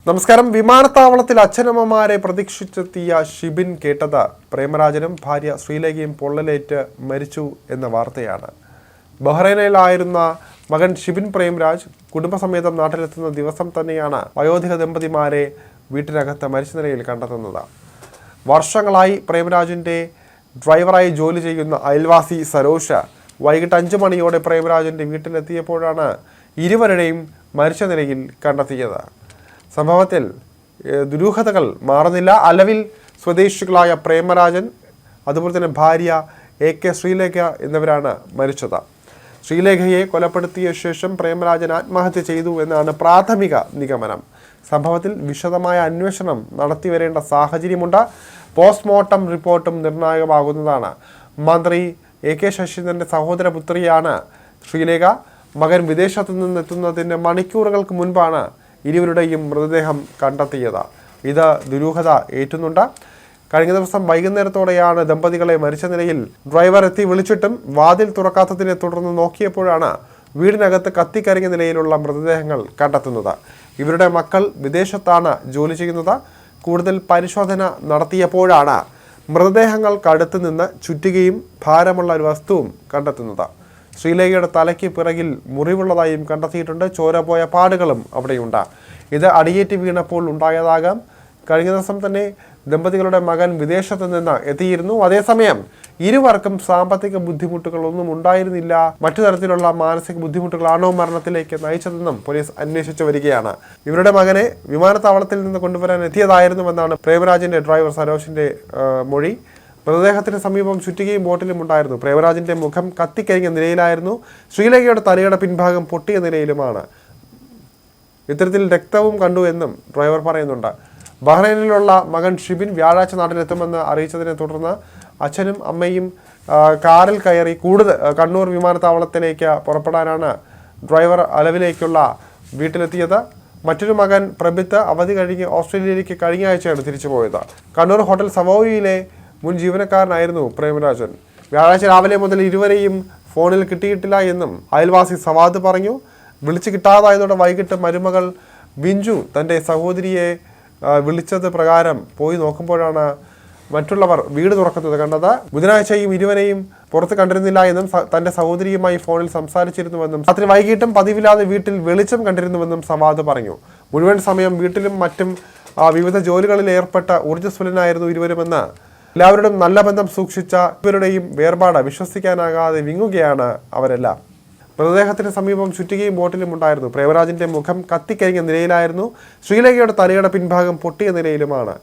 നമസ്കാരം. വിമാനത്താവളത്തിൽ അച്ഛനമ്മമാരെ പ്രതീക്ഷിച്ചെത്തിയ ഷിബിൻ കേട്ടത് പ്രേമരാജനും ഭാര്യ ശ്രീലേഖയും പൊള്ളലേറ്റ് മരിച്ചു എന്ന വാർത്തയാണ്. ബഹ്റൈനിലായിരുന്ന മകൻ ഷിബിൻ പ്രേംരാജ് കുടുംബസമേതം നാട്ടിലെത്തുന്ന ദിവസം തന്നെയാണ് വയോധിക ദമ്പതിമാരെ വീട്ടിനകത്ത് മരിച്ച നിലയിൽ കണ്ടെത്തുന്നത്. വർഷങ്ങളായി പ്രേംരാജിൻ്റെ ഡ്രൈവറായി ജോലി ചെയ്യുന്ന അയൽവാസി സരോഷ് വൈകിട്ട് 5 മണിയോടെ പ്രേംരാജിൻ്റെ വീട്ടിലെത്തിയപ്പോഴാണ് ഇരുവരുടെയും മരിച്ച നിലയിൽ കണ്ടെത്തിയത്. സംഭവത്തിൽ ദുരൂഹതകൾ മാറുന്നില്ല. അലവിൽ സ്വദേശികളായ പ്രേമരാജൻ, അതുപോലെ തന്നെ ഭാര്യ AK ശ്രീലേഖ എന്നിവരാണ് മരിച്ചത്. ശ്രീലേഖയെ കൊലപ്പെടുത്തിയ ശേഷം പ്രേമരാജൻ ആത്മഹത്യ ചെയ്തു എന്നാണ് പ്രാഥമിക നിഗമനം. സംഭവത്തിൽ വിശദമായ അന്വേഷണം നടത്തിവരേണ്ട സാഹചര്യമുണ്ട്. പോസ്റ്റ്മോർട്ടം റിപ്പോർട്ടും നിർണായകമാകുന്നതാണ്. മന്ത്രി AK ശശീന്ദ്രൻ്റെ സഹോദരപുത്രിയാണ് ശ്രീലേഖ. മകൻ വിദേശത്തു നിന്നെത്തുന്നതിന് മണിക്കൂറുകൾക്ക് മുൻപാണ് ഇരുവരുടെയും മൃതദേഹം കണ്ടെത്തിയത്. ഇത് ദുരൂഹത ഏറ്റുന്നുണ്ട്. കഴിഞ്ഞ ദിവസം വൈകുന്നേരത്തോടെയാണ് ദമ്പതികളെ മരിച്ച നിലയിൽ ഡ്രൈവർ എത്തി വിളിച്ചിട്ടും വാതിൽ തുറക്കാത്തതിനെ തുടർന്ന് നോക്കിയപ്പോഴാണ് വീടിനകത്ത് കത്തിക്കരിഞ്ഞ നിലയിലുള്ള മൃതദേഹങ്ങൾ കണ്ടെത്തുന്നത്. ഇവരുടെ മക്കൾ വിദേശത്താണ് ജോലി ചെയ്യുന്നത്. കൂടുതൽ പരിശോധന നടത്തിയപ്പോഴാണ് മൃതദേഹങ്ങൾക്കടുത്ത് നിന്ന് ചുറ്റികയും ഭാരമുള്ള ഒരു വസ്തുവും കണ്ടെത്തുന്നത്. ശ്രീലേഖയുടെ തലയ്ക്ക് പിറകിൽ മുറിവുള്ളതായും കണ്ടെത്തിയിട്ടുണ്ട്. ചോര പോയ പാടുകളും അവിടെയുണ്ട്. ഇത് അടിയേറ്റ് വീണപ്പോൾ ഉണ്ടായതാകാം. കഴിഞ്ഞ ദിവസം തന്നെ ദമ്പതികളുടെ മകൻ വിദേശത്ത് നിന്ന് എത്തിയിരുന്നു. അതേസമയം ഇരുവർക്കും സാമ്പത്തിക ബുദ്ധിമുട്ടുകളൊന്നും ഉണ്ടായിരുന്നില്ല. മറ്റു തരത്തിലുള്ള മാനസിക ബുദ്ധിമുട്ടുകളാണോ മരണത്തിലേക്ക് നയിച്ചതെന്നും പോലീസ് അന്വേഷിച്ചു വരികയാണ്. ഇവരുടെ മകനെ വിമാനത്താവളത്തിൽ നിന്ന് കൊണ്ടുവരാൻ എത്തിയതായിരുന്നുവെന്നാണ് പ്രേമരാജിൻ്റെ ഡ്രൈവർ സരോഷിൻ്റെ മൊഴി. മൃതദേഹത്തിന് സമീപം ചുറ്റികയും ബോട്ടിലും ഉണ്ടായിരുന്നു. പ്രേമരാജിൻ്റെ മുഖം കത്തിക്കരിഞ്ഞ നിലയിലായിരുന്നു. ശ്രീലേഖയുടെ തലയുടെ പിൻഭാഗം പൊട്ടിയ നിലയിലുമാണ്. ഇത്തരത്തിൽ രക്തവും കണ്ടു എന്നും ഡ്രൈവർ പറയുന്നുണ്ട്. ബഹ്റൈനിലുള്ള മകൻ ഷിബിൻ വ്യാഴാഴ്ച നാട്ടിലെത്തുമെന്ന് അറിയിച്ചതിനെ തുടർന്ന് അച്ഛനും അമ്മയും കാറിൽ കയറി കണ്ണൂർ വിമാനത്താവളത്തിലേക്ക് പുറപ്പെടാനാണ് ഡ്രൈവർ അലവിലേക്കുള്ള വീട്ടിലെത്തിയത്. മറ്റൊരു മകൻ പ്രഭിത്ത് അവധി കഴിഞ്ഞ് ഓസ്ട്രേലിയയിലേക്ക് കഴിഞ്ഞ ആഴ്ചയാണ് തിരിച്ചു പോയത്. കണ്ണൂർ ഹോട്ടൽ സവോയിലെ മുൻ ജീവനക്കാരനായിരുന്നു പ്രേമരാജൻ. വ്യാഴാഴ്ച രാവിലെ മുതൽ ഇരുവരെയും ഫോണിൽ കിട്ടിയിട്ടില്ല എന്നും അയൽവാസി സവാദ് പറഞ്ഞു. വിളിച്ച് കിട്ടാതായതോടെ വൈകിട്ട് മരുമകൾ ബിഞ്ചു തൻ്റെ സഹോദരിയെ വിളിച്ചത് പ്രകാരം പോയി നോക്കുമ്പോഴാണ് മറ്റുള്ളവർ വീട് തുറക്കുന്നത് കണ്ടത്. ബുധനാഴ്ചയും ഇരുവരെയും പുറത്ത് കണ്ടിരുന്നില്ല എന്നും തൻ്റെ സഹോദരിയുമായി ഫോണിൽ സംസാരിച്ചിരുന്നുവെന്നും രാത്രി വൈകിട്ടും പതിവില്ലാതെ വീട്ടിൽ വെളിച്ചം കണ്ടിരുന്നുവെന്നും സവാദ് പറഞ്ഞു. മുഴുവൻ സമയം വീട്ടിലും മറ്റും വിവിധ ജോലികളിൽ ഏർപ്പെട്ട ഊർജ്ജസ്വലനായിരുന്നു ഇരുവരുമെന്ന് എല്ലാവരോടും നല്ല ബന്ധം സൂക്ഷിച്ച ഇവരുടെയും വേർപാട് വിശ്വസിക്കാനാകാതെ വിങ്ങുകയാണ് അവരെല്ലാം. മൃതദേഹത്തിന് സമീപം ചുറ്റികയും ബോട്ടിലും ഉണ്ടായിരുന്നു. പ്രേമരാജിൻ്റെ മുഖം കത്തിക്കരിഞ്ഞ നിലയിലായിരുന്നു. ശ്രീലേഖയുടെ തലയുടെ പിൻഭാഗം പൊട്ടിയ നിലയിലുമാണ്